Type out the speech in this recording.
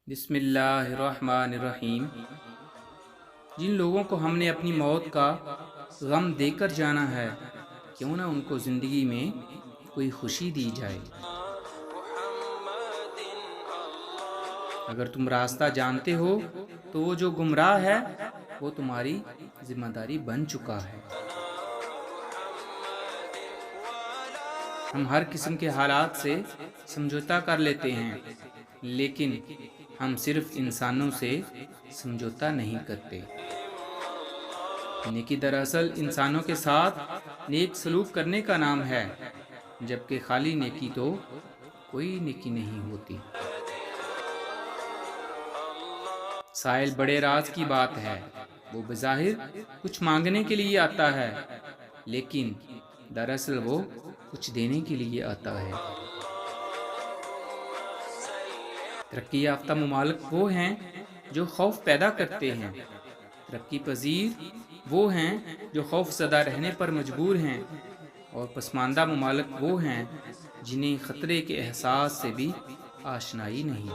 بسم اللہ الرحمن الرحیم۔ جن لوگوں کو ہم نے اپنی موت کا غم دے کر جانا ہے، کیوں نہ ان کو زندگی میں کوئی خوشی دی جائے۔ اگر تم راستہ جانتے ہو تو وہ جو گمراہ ہے وہ تمہاری ذمہ داری بن چکا ہے۔ ہم ہر قسم کے حالات سے سمجھوتا کر لیتے ہیں، لیکن ہم صرف انسانوں سے سمجھوتا نہیں کرتے۔ نیکی دراصل انسانوں کے ساتھ نیک سلوک کرنے کا نام ہے، جبکہ خالی نیکی تو کوئی نیکی نہیں ہوتی۔ سائل بڑے راز کی بات ہے، وہ بظاہر کچھ مانگنے کے لیے آتا ہے، لیکن دراصل وہ کچھ دینے کے لیے آتا ہے۔ ترقی یافتہ ممالک وہ ہیں جو خوف پیدا کرتے ہیں، ترقی پذیر وہ ہیں جو خوف زدہ رہنے پر مجبور ہیں، اور پسماندہ ممالک وہ ہیں جنہیں خطرے کے احساس سے بھی آشنائی نہیں۔